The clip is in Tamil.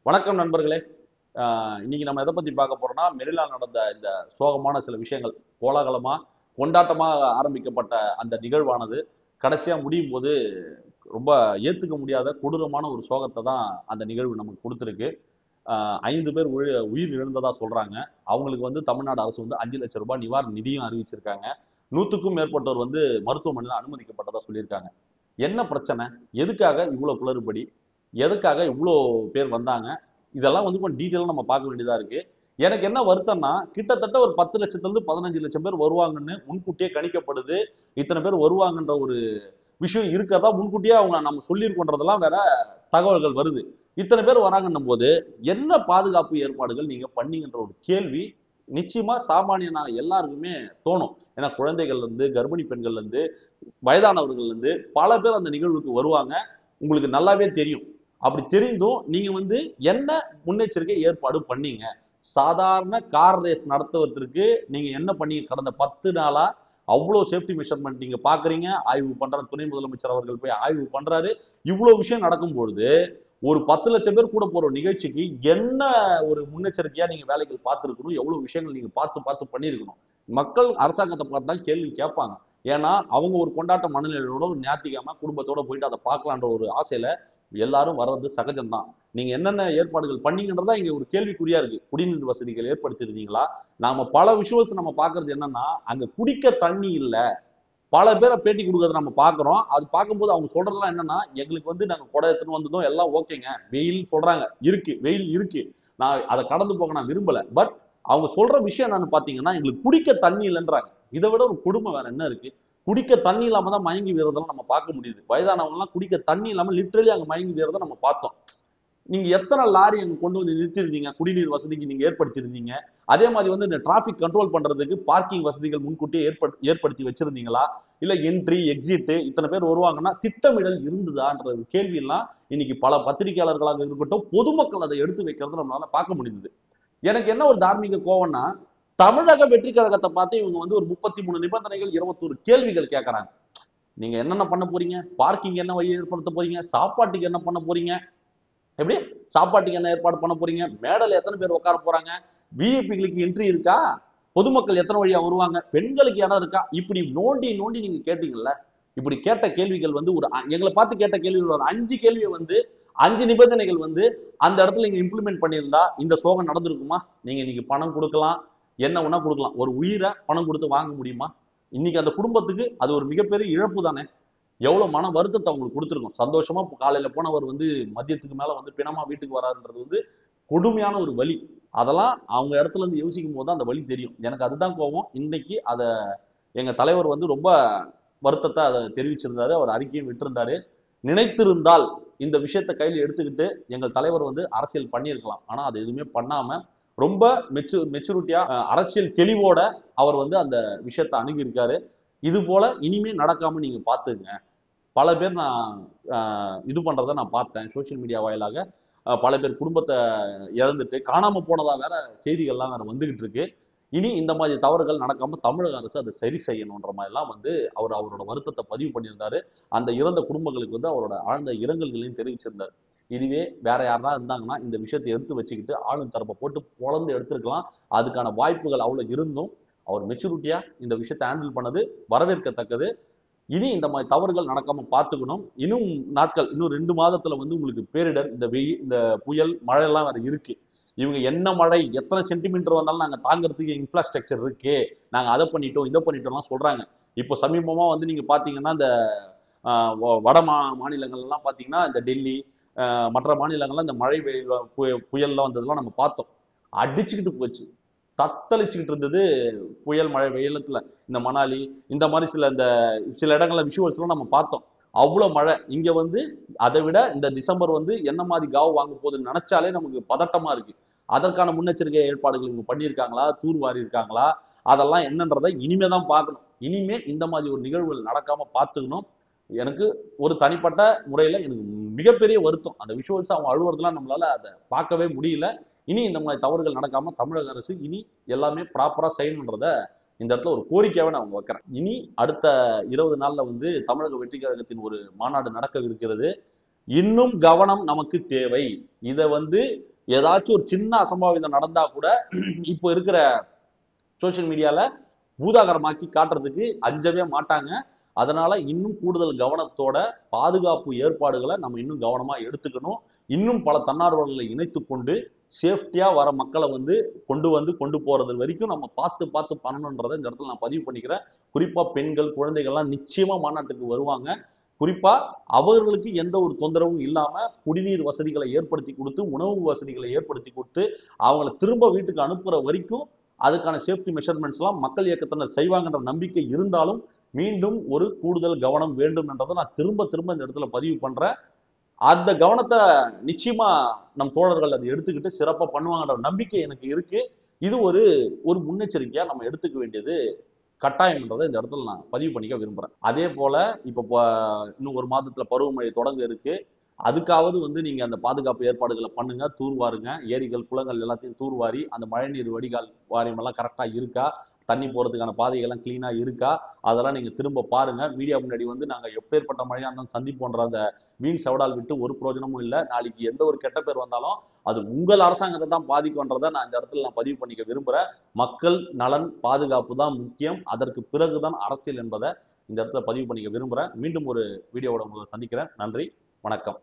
வணக்கம் நண்பர்களே. இன்னைக்கு நம்ம எதை பத்தி பார்க்க போறோம்னா, மெரினா நடந்த இந்த சோகமான சில விஷயங்கள். கோலாகலமா கொண்டாட்டமாக ஆரம்பிக்கப்பட்ட அந்த நிகழ்வானது கடைசியா முடியும் போது ரொம்ப ஏத்துக்க முடியாத கொடூரமான ஒரு சோகத்தை தான் அந்த நிகழ்வு நமக்கு கொடுத்துருக்கு. 5 பேர் உயிர் இழந்ததா சொல்றாங்க. அவங்களுக்கு வந்து தமிழ்நாடு அரசு வந்து 5 லட்சம் ரூபாய் நிவாரண நிதியும் அறிவிச்சிருக்காங்க. 100க்கும் மேற்பட்டோர் வந்து மருத்துவமனையில் அனுமதிக்கப்பட்டதா சொல்லியிருக்காங்க. என்ன பிரச்சனை? எதுக்காக இவ்வளவு குளறுபடி? எதுக்காக இவ்வளோ பேர் வந்தாங்க? இதெல்லாம் வந்து கொஞ்சம் டீட்டெயிலாக நம்ம பார்க்க வேண்டியதா இருக்கு. எனக்கு என்ன வருத்தம்னா, கிட்டத்தட்ட ஒரு 10 லட்சத்திலிருந்து 15 லட்சம் பேர் வருவாங்கன்னு முன்கூட்டியே கணிக்கப்படுது. இத்தனை பேர் வருவாங்கன்ற ஒரு விஷயம் இருக்கதா முன்கூட்டியே அவங்க நம்ம சொல்லியிருக்கோன்றதெல்லாம் வேற தகவல்கள் வருது. இத்தனை பேர் வராங்கன்னும் போது என்ன பாதுகாப்பு ஏற்பாடுகள் நீங்க பண்ணீங்கன்ற ஒரு கேள்வி நிச்சயமா சாமானியனாக எல்லாருக்குமே தோணும். ஏன்னா குழந்தைகள்ல இருந்து, கர்ப்பிணி பெண்கள்ல இருந்து, வயதானவர்கள்ல இருந்து பல பேர் அந்த நிகழ்வுக்கு வருவாங்க. உங்களுக்கு நல்லாவே தெரியும். அப்படி தெரிந்தும் நீங்க வந்து என்ன முன்னெச்சரிக்கை ஏற்பாடு பண்ணீங்க? சாதாரண கார் ரேஸ் நடத்துவதற்கு நீங்க என்ன பண்ணீங்க? கடந்த 10 நாளா அவ்வளவு சேஃப்டி மெஷர்மெண்ட் நீங்க பாக்குறீங்க, ஆய்வு பண்ற துணை முதலமைச்சர் அவர்கள் போய் ஆய்வு பண்றாரு. இவ்வளவு விஷயம் நடக்கும் பொழுது ஒரு 10 லட்சம் பேர் கூட போற நிகழ்ச்சிக்கு என்ன ஒரு முன்னெச்சரிக்கையா நீங்க வேலைகள் பார்த்துருக்கணும்? எவ்வளவு விஷயங்கள் நீங்க பார்த்து பார்த்து பண்ணியிருக்கணும்? மக்கள் அரசாங்கத்தை பார்த்து தான் கேள்வி கேட்பாங்க. ஏன்னா அவங்க ஒரு கொண்டாட்ட மனநிலையோட ஒரு ஞாயிற்றுக்கிழமை குடும்பத்தோட போயிட்டு அதை பார்க்கலான்ற ஒரு ஆசையில எல்லாரும் வர்றது சகஜம்தான். நீங்க என்னென்ன ஏற்பாடுகள் பண்ணீங்கன்றதா இங்க ஒரு கேள்விக்குறியா இருக்கு. குடிநீர் வசதிகள் ஏற்படுத்தியிருந்தீங்களா? நாம பல விஷுவல்ஸ் நம்ம பாக்குறது என்னன்னா, அங்க குடிக்க தண்ணி இல்ல. பல பேரை பேட்டி கொடுக்கறத நம்ம பாக்குறோம். அது பார்க்கும்போது அவங்க சொல்றதெல்லாம் என்னன்னா, எங்களுக்கு வந்து நாங்க குடம் எடுத்துன்னு வந்ததும் எல்லாம் ஓகேங்க. வெயில் சொல்றாங்க. இருக்கு, வெயில் இருக்கு. நான் அதை கடந்து போக நான் விரும்பல. பட் அவங்க சொல்ற விஷயம் என்னன்னு பாத்தீங்கன்னா, எங்களுக்கு குடிக்க தண்ணி இல்லைன்றாங்க. இதை விட ஒரு கொடுமை வேற என்ன இருக்கு? குடிக்க தண்ணி இல்லாம தான் மயங்கி வீரதெல்லாம் நம்ம பார்க்க முடியுது. வயதானவங்க எல்லாம் குடிக்க தண்ணி இல்லாம லிட்டரலி அங்க மயங்கி வீரதை நம்ம பார்த்தோம். நீங்க எத்தனை லாரி அங்க கொண்டு வந்து நிறுத்திருந்தீங்க? குடிநீர் வசதிக்கு நீங்க ஏற்படுத்தியிருந்தீங்க. அதே மாதிரி வந்து இந்த டிராபிக் கண்ட்ரோல் பண்றதுக்கு பார்க்கிங் வசதிகள் முன்கூட்டியே ஏற்படுத்தி வச்சிருந்தீங்களா? இல்ல என்ட்ரி எக்ஸிட் இத்தனை பேர் வருவாங்கன்னா திட்டமிடல் இருந்ததான்ற ஒரு கேள்வி எல்லாம் இன்னைக்கு பல பத்திரிகையாளர்களாக இருக்கட்டும், பொதுமக்கள் அதை எடுத்து வைக்கிறது நம்மளால பார்க்க முடியுது. எனக்கு என்ன ஒரு தார்மீக கோவம்னா, தமிழக வெற்றி கழகத்தை பார்த்து இவங்க வந்து ஒரு 33 நிபந்தனைகள் 21 கேள்விகள் கேட்கறாங்க. நீங்க என்னென்ன பண்ண போறீங்க? பார்க்கிங் என்ன வழி ஏற்படுத்த போறீங்க? சாப்பாட்டுக்கு என்ன பண்ண போறீங்க? எப்படி? சாப்பாட்டுக்கு என்ன ஏற்பாடு பண்ண போறீங்க? மேடையில எத்தனை பேர் உட்கார போறாங்க? விஐபிகளுக்கு என்ட்ரி இருக்கா? பொதுமக்கள் எத்தனை வழியா வருவாங்க? பெண்களுக்கு இடம் இருக்கா? இப்படி நோண்டி நோண்டி நீங்க கேட்டீங்கல்ல. இப்படி கேட்ட கேள்விகள் வந்து ஒரு எங்களை பார்த்து கேட்ட கேள்விகள் ஒரு 5 கேள்வியை வந்து 5 நிபந்தனைகள் வந்து அந்த இடத்துல நீங்க இம்ப்ளிமெண்ட் பண்ணியிருந்தா இந்த சோகம் நடந்திருக்குமா? நீங்க இன்னைக்கு பணம் கொடுக்கலாம், என்ன வேணா கொடுக்கலாம். ஒரு உயிரை பணம் கொடுத்து வாங்க முடியுமா? இன்னைக்கு அந்த குடும்பத்துக்கு அது ஒரு மிகப்பெரிய இழப்பு தானே. எவ்வளவு மன வருத்தத்தை அவங்களுக்கு கொடுத்துருக்கும். சந்தோஷமா காலையில போனவர் வந்து மதியத்துக்கு மேல வந்து பிணமா வீட்டுக்கு வராருன்றது வந்து கொடுமையான ஒரு வலி. அதெல்லாம் அவங்க இடத்துல இருந்து யோசிக்கும் போது தான் அந்த வலி தெரியும். எனக்கு அதுதான் கோபம். இன்னைக்கு அதை எங்க தலைவர் வந்து ரொம்ப வருத்தத்தை அதை தெரிவிச்சிருந்தாரு. அவர் அறிக்கையும் விட்டிருந்தாரு. நினைத்திருந்தால் இந்த விஷயத்தை கையில் எடுத்துக்கிட்டு எங்கள் தலைவர் வந்து அரசியல் பண்ணியிருக்கலாம். ஆனா அது எதுவுமே பண்ணாம ரொம்ப மெச்சூரிட்டியா அரசியல் தெளிவோட அவர் வந்து அந்த விஷயத்தை அணுகியிருக்காரு. இது போல இனிமே நடக்காம நீங்க பாத்துங்க. பல பேர் நான் இது பண்றதை நான் பார்த்தேன் சோசியல் மீடியா வாயிலாக. பல பேர் குடும்பத்தை இழந்துட்டு காணாம போனதா வேற செய்திகள்லாம் வேற வந்துகிட்டு இருக்கு. இனி இந்த மாதிரி தவறுகள் நடக்காம தமிழக அரசு அதை சரி செய்யணுன்ற மாதிரிலாம் வந்து அவரோட வருத்தத்தை பதிவு பண்ணியிருந்தாரு. அந்த இறந்த குடும்பங்களுக்கு வந்து அவரோட ஆழ்ந்த இரங்கல்களையும் தெரிவிச்சிருந்தாரு. இதுவே வேற யாரா இருந்தாங்கன்னா இந்த விஷயத்தை எடுத்து வச்சுக்கிட்டு ஆளும் தரப்பை போட்டு பொழந்து எடுத்திருக்கலாம். அதுக்கான வாய்ப்புகள் அவ்வளவு இருந்தும் அவர் மெச்சூரிட்டியா இந்த விஷயத்தை ஹேண்டில் பண்ணது வரவேற்கத்தக்கது. இனி இந்த மாதிரி தவறுகள் நடக்காம பார்த்துக்கணும். இன்னும் நாட்கள், இன்னும் 2 மாதத்துல வந்து உங்களுக்கு பேரிடர், இந்த வெயில், இந்த புயல், மழை எல்லாம் வேற இருக்கு. இவங்க என்ன மழை, எத்தனை சென்டிமீட்டர் வந்தாலும் நாங்க தாங்கிறதுக்கு இன்ஃப்ராஸ்ட்ரக்சர் இருக்கு, நாங்க அதை பண்ணிட்டோம் இதை பண்ணிட்டோம்லாம் சொல்றாங்க. இப்போ சமீபமா வந்து நீங்க பாத்தீங்கன்னா இந்த வட மாநிலங்கள் எல்லாம் பாத்தீங்கன்னா இந்த டெல்லி மற்ற மாநிலங்கள்லாம் இந்த மழை புயல்லாம் வந்ததெல்லாம் நம்ம பார்த்தோம். அடிச்சுக்கிட்டு போச்சு, தத்தளிச்சுக்கிட்டு இருந்தது. புயல் மழை வெள்ளத்துல இந்த மணாலி இந்த மாதிரி சில இடங்கள்ல விஷுவல்ஸ் எல்லாம் நம்ம பார்த்தோம். அவ்வளவு மழை இங்க வந்து அதை விட இந்த டிசம்பர் வந்து என்ன மாதிரி காவு வாங்க போகுதுன்னு நினைச்சாலே நமக்கு பதட்டமா இருக்கு. அதற்கான முன்னெச்சரிக்கை ஏற்பாடுகள் இவங்க பண்ணியிருக்காங்களா, தூர் வாரி இருக்காங்களா, அதெல்லாம் என்னன்றதை இனிமேதான் பார்க்கணும். இனிமே இந்த மாதிரி ஒரு நிகழ்வுகள் நடக்காம பார்த்துக்கணும். எனக்கு ஒரு தனிப்பட்ட முறையில எனக்கு மிகப்பெரிய வருத்தம். அந்த விஷுவல்ஸ் அவங்க அழுவுறதுலாம் நம்மளால அதை பார்க்கவே முடியல. இனி இந்த மாதிரி தவறுகள் நடக்காம தமிழக அரசு இனி எல்லாமே ப்ராப்பரா செய்யணுன்றத இந்த இடத்துல ஒரு கோரிக்கையாவே நான் அவங்க வைக்கிறேன். இனி அடுத்த 20 நாள்ல வந்து தமிழக வெற்றி கழகத்தின் ஒரு மாநாடு நடக்க இருக்கிறது. இன்னும் கவனம் நமக்கு தேவை. இதை வந்து ஏதாச்சும் ஒரு சின்ன அசம்பாவிதம் நடந்தா கூட இப்போ இருக்கிற சோசியல் மீடியால பூதாகரமாக்கி காட்டுறதுக்கு அஞ்சவே மாட்டாங்க. அதனால இன்னும் கூடுதல் கவனத்தோட பாதுகாப்பு ஏற்பாடுகளை நம்ம இன்னும் கவனமா எடுத்துக்கணும். இன்னும் பல தன்னார்வலர்களை இணைத்து கொண்டு சேஃப்டியா வர மக்களை கொண்டு போறது வரைக்கும் நம்ம பார்த்து பார்த்து பண்ணணுன்றதை இந்த இடத்துல நான் பதிவு பண்ணிக்கிறேன். குறிப்பா பெண்கள், குழந்தைகள்லாம் நிச்சயமா மாநாட்டுக்கு வருவாங்க. குறிப்பா அவர்களுக்கு எந்த ஒரு தொந்தரவும் இல்லாம குடிநீர் வசதிகளை ஏற்படுத்தி கொடுத்து, உணவு வசதிகளை ஏற்படுத்தி கொடுத்து, அவங்கள திரும்ப வீட்டுக்கு அனுப்புற வரைக்கும் அதுக்கான சேஃப்டி மெஷர்மெண்ட்ஸ் எல்லாம் மக்கள் இயக்கத்தினர் செய்வாங்கன்ற நம்பிக்கை இருந்தாலும் மீண்டும் ஒரு கூடுதல் கவனம் வேண்டும் என்றதை நான் திரும்ப திரும்ப இந்த இடத்துல பதிவு பண்றேன். அந்த கவனத்தை நிச்சயமா நம் தோழர்கள் அதை எடுத்துக்கிட்டு சிறப்பா பண்ணுவாங்கன்ற நம்பிக்கை எனக்கு இருக்கு. இது ஒரு ஒரு முன்னெச்சரிக்கையா நம்ம எடுத்துக்க வேண்டியது கட்டாயம்ன்றதை இந்த இடத்துல நான் பதிவு பண்ணிக்க விரும்புறேன். அதே போல இப்ப இன்னும் ஒரு மாதத்துல பருவமழை தொடங்க இருக்கு. அதுக்காவது நீங்க அந்த பாதுகாப்பு ஏற்பாடுகளை பண்ணுங்க, தூர்வாருங்க. ஏரிகள், குளங்கள் எல்லாத்தையும் தூர்வாரி அந்த மழைநீர் வடிகால் வாரியம் எல்லாம் கரெக்டா இருக்கா, தண்ணி போறதுக்கான பாதைகள்லாம் கிளீனா இருக்கா, அதெல்லாம் நீங்க திரும்ப பாருங்க. மீடியா முன்னாடி நாங்க எப்பேற்பட்ட மழையா இருந்தாலும் சந்திப்போன்ற அந்த வீண் சவடால் விட்டு ஒரு பிரயோஜனமும் இல்லை. நாளைக்கு எந்த ஒரு கெட்ட பேர் வந்தாலும் அது உங்கள் அரசாங்கத்தை தான் பாதிக்கும்ன்றதை நான் இந்த இடத்துல நான் பதிவு பண்ணிக்க விரும்புறேன். மக்கள் நலன் பாதுகாப்பு தான் முக்கியம், அதற்கு பிறகுதான் அரசியல் என்பதை இந்த இடத்துல பதிவு பண்ணிக்க விரும்புறேன். மீண்டும் ஒரு வீடியோவோட உங்களை சந்திக்கிறேன். நன்றி, வணக்கம்.